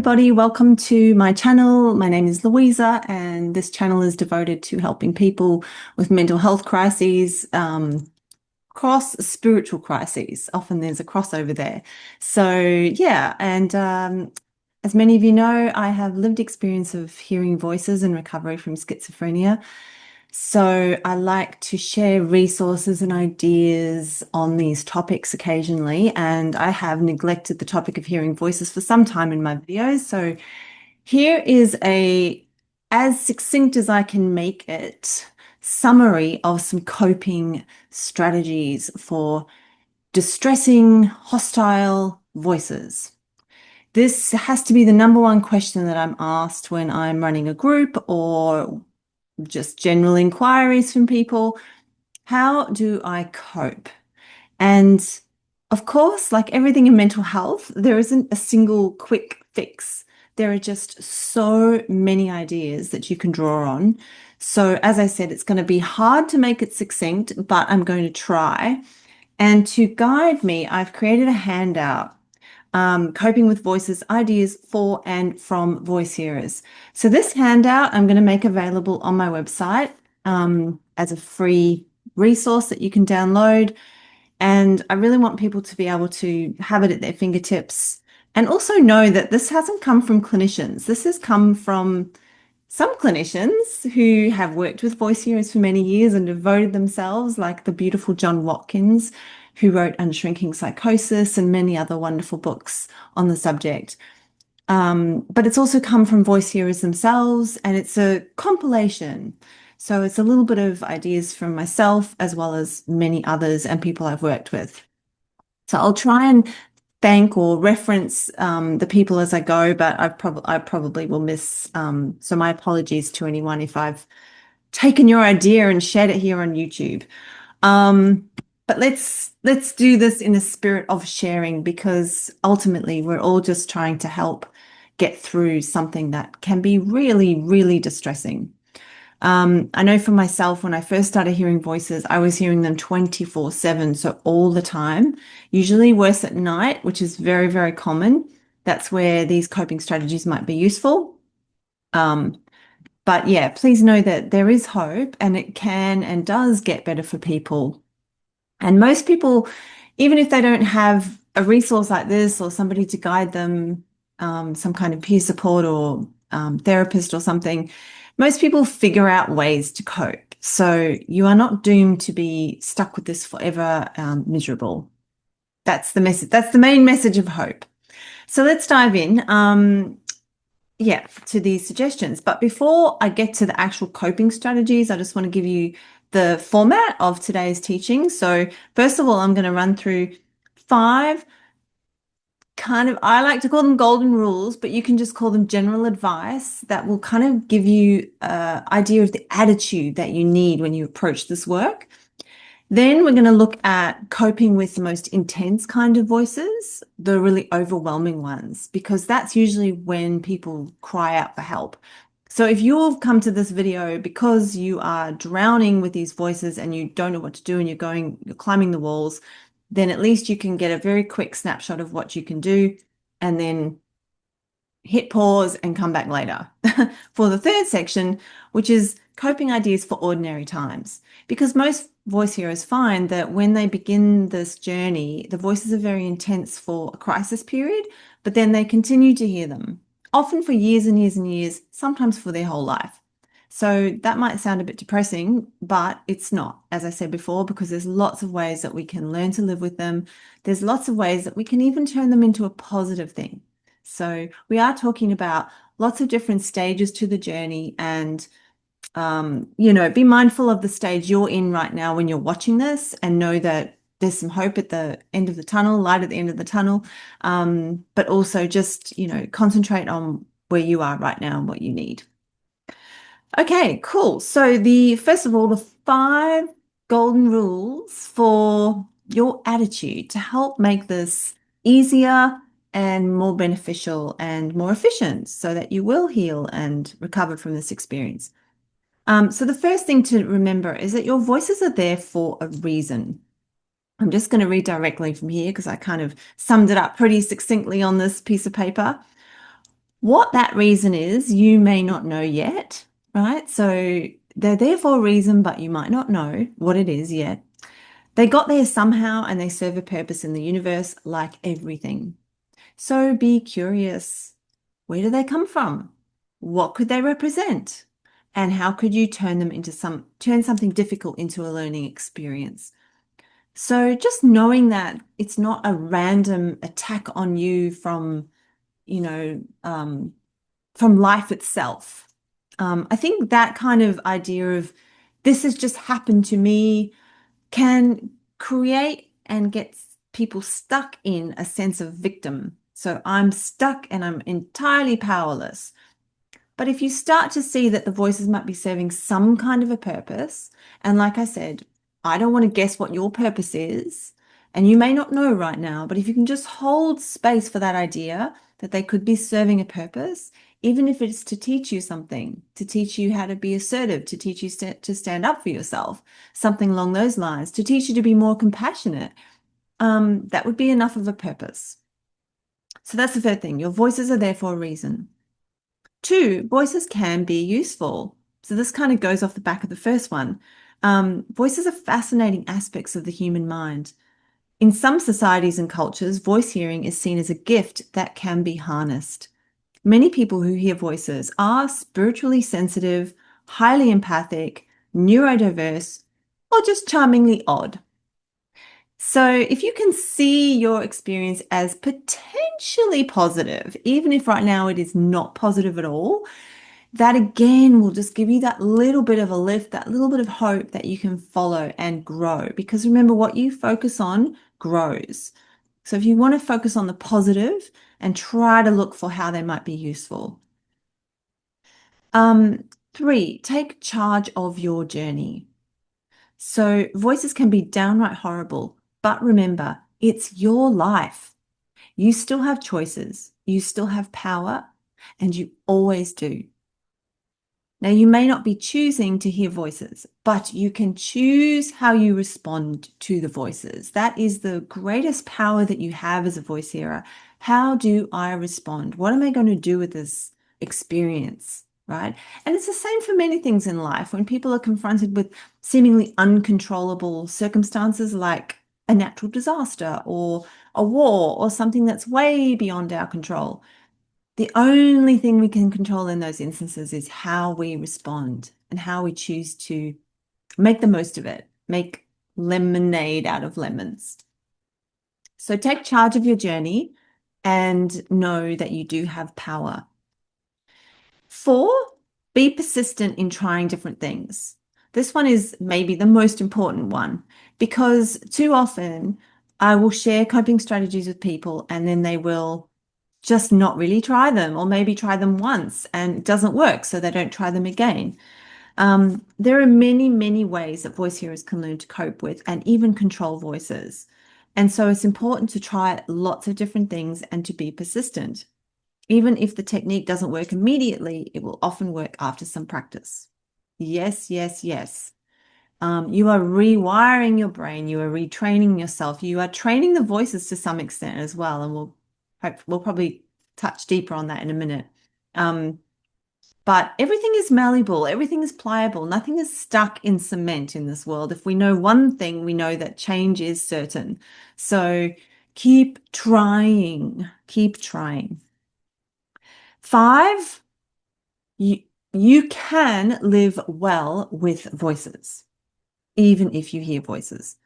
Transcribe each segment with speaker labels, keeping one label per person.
Speaker 1: everybody. Welcome to my channel. My name is Louisa, and this channel is devoted to helping people with mental health crises, cross spiritual crises. Often there's a crossover there. So, yeah, and as many of you know, I have lived experience of hearing voices and recovery from schizophrenia. So I like to share resources and ideas on these topics occasionally, and I have neglected the topic of hearing voices for some time in my videos. So here is a, as succinct as I can make it, summary of some coping strategies for distressing, hostile voices. This has to be the number one question that I'm asked when I'm running a group or just general inquiries from people. How do I cope? And of course, like everything in mental health, there isn't a single quick fix. There are just so many ideas that you can draw on. So as I said, it's going to be hard to make it succinct, but I'm going to try. And to guide me, I've created a handout, Coping with Voices, Ideas for and from Voice Hearers. So this handout I'm going to make available on my website as a free resource that you can download. And I really want people to be able to have it at their fingertips and also know that this hasn't come from clinicians. This has come from some clinicians who have worked with voice hearers for many years and devoted themselves, like the beautiful John Watkins, who wrote Unshrinking Psychosis and many other wonderful books on the subject. But it's also come from voice hearers themselves, and it's a compilation. So it's a little bit of ideas from myself as well as many others and people I've worked with. So I'll try and thank or reference the people as I go, but I probably will miss. So my apologies to anyone if I've taken your idea and shared it here on YouTube. But let's do this in a spirit of sharing, because ultimately we're all just trying to help get through something that can be really, really distressing. I know for myself, when I first started hearing voices, I was hearing them 24/7, so all the time, usually worse at night, which is very, very common. That's where these coping strategies might be useful. But yeah, please know that there is hope, and it can and does get better for people. And most people, even if they don't have a resource like this or somebody to guide them, some kind of peer support or therapist or something, most people figure out ways to cope. So you are not doomed to be stuck with this forever, miserable. That's the message. That's the main message of hope. So let's dive in. Yeah, to these suggestions. But before I get to the actual coping strategies, I just want to give you the format of today's teaching. So first of all, I'm going to run through 5 kind of, I like to call them golden rules, but you can just call them general advice that will kind of give you an idea of the attitude that you need when you approach this work. Then we're going to look at coping with the most intense kind of voices, the really overwhelming ones, because that's usually when people cry out for help. So if you've come to this video because you are drowning with these voices and you don't know what to do and you're climbing the walls, then at least you can get a very quick snapshot of what you can do and then hit pause and come back later for the third section, which is coping ideas for ordinary times. Because most voice hearers find that when they begin this journey, the voices are very intense for a crisis period, but then they continue to hear them, often for years and years and years, sometimes for their whole life. So that might sound a bit depressing, but it's not, as I said before, because there's lots of ways that we can learn to live with them. There's lots of ways that we can even turn them into a positive thing. So we are talking about lots of different stages to the journey, and be mindful of the stage you're in right now when you're watching this, and know that there's some hope at the end of the tunnel, light at the end of the tunnel, but also just, concentrate on where you are right now and what you need. Okay, cool. So first of all, the 5 golden rules for your attitude to help make this easier and more beneficial and more efficient so that you will heal and recover from this experience. So the first thing to remember is that your voices are there for a reason. I'm just going to read directly from here because I kind of summed it up pretty succinctly on this piece of paper. What that reason is, you may not know yet, right? So they're there for a reason, but you might not know what it is yet. They got there somehow and they serve a purpose in the universe like everything. So be curious. Where do they come from? What could they represent? And how could you turn something difficult into a learning experience? So just knowing that it's not a random attack on you from, you know, from life itself. I think that kind of idea of this has just happened to me can create and get people stuck in a sense of victim. So I'm stuck and I'm entirely powerless. But if you start to see that the voices might be serving some kind of a purpose, and like I said, I don't want to guess what your purpose is, and you may not know right now, but if you can just hold space for that idea that they could be serving a purpose, even if it's to teach you something, to teach you how to be assertive, to teach you to stand up for yourself, something along those lines, to teach you to be more compassionate, that would be enough of a purpose. So that's the third thing. Your voices are there for a reason. Two, voices can be useful. So this kind of goes off the back of the first one. Voices are fascinating aspects of the human mind. In some societies and cultures, voice hearing is seen as a gift that can be harnessed. Many people who hear voices are spiritually sensitive, highly empathic, neurodiverse, or just charmingly odd. So, if you can see your experience as potentially positive, even if right now it is not positive at all, that again will just give you that little bit of a lift, that little bit of hope that you can follow and grow. Because remember, what you focus on grows. So if you want to focus on the positive and try to look for how they might be useful. Three, take charge of your journey. So voices can be downright horrible, but remember, it's your life. You still have choices, you still have power, and you always do. Now, you may not be choosing to hear voices, but you can choose how you respond to the voices. That is the greatest power that you have as a voice hearer. How do I respond? What am I going to do with this experience? Right? And it's the same for many things in life. When people are confronted with seemingly uncontrollable circumstances like a natural disaster or a war or something that's way beyond our control, the only thing we can control in those instances is how we respond and how we choose to make the most of it, make lemonade out of lemons. So take charge of your journey and know that you do have power. Four, be persistent in trying different things. This one is maybe the most important one because too often I will share coping strategies with people and then they will just not really try them, or maybe try them once and it doesn't work, so they don't try them again. There are many, many ways that voice hearers can learn to cope with and even control voices. And so it's important to try lots of different things and to be persistent. Even if the technique doesn't work immediately, it will often work after some practice. Yes, yes, yes. You are rewiring your brain, you are retraining yourself, you are training the voices to some extent as well, and we'll probably touch deeper on that in a minute. But everything is malleable, everything is pliable, nothing is stuck in cement in this world. If we know one thing, we know that change is certain. So keep trying, keep trying. Five, you can live well with voices, even if you hear voices.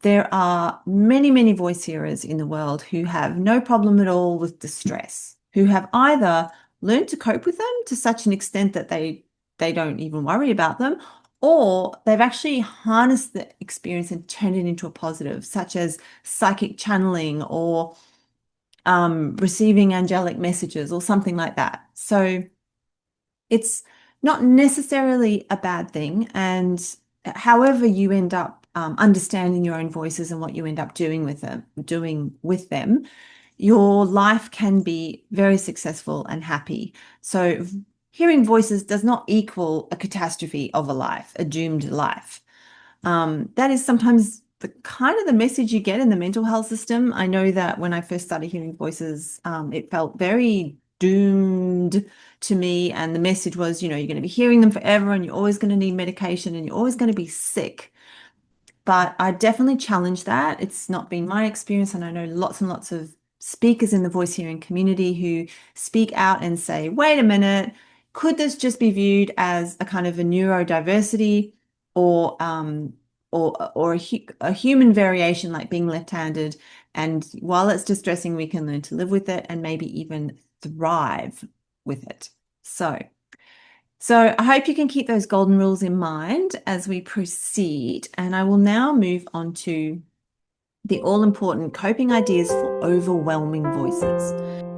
Speaker 1: There are many, many voice hearers in the world who have no problem at all with distress, who have either learned to cope with them to such an extent that they don't even worry about them, or they've actually harnessed the experience and turned it into a positive, such as psychic channeling or receiving angelic messages or something like that. So it's not necessarily a bad thing. And however you end up understanding your own voices and what you end up doing with them, your life can be very successful and happy. So hearing voices does not equal a catastrophe of a life, a doomed life. That is sometimes the kind of the message you get in the mental health system. I know that when I first started hearing voices, it felt very doomed to me. And the message was, you're going to be hearing them forever and you're always going to need medication and you're always going to be sick. But I definitely challenge that. It's not been my experience. And I know lots and lots of speakers in the voice hearing community who speak out and say, wait a minute, could this just be viewed as a kind of a neurodiversity or a human variation like being left-handed? And while it's distressing, we can learn to live with it and maybe even thrive with it. So I hope you can keep those golden rules in mind as we proceed. And I will now move on to the all-important coping ideas for overwhelming voices.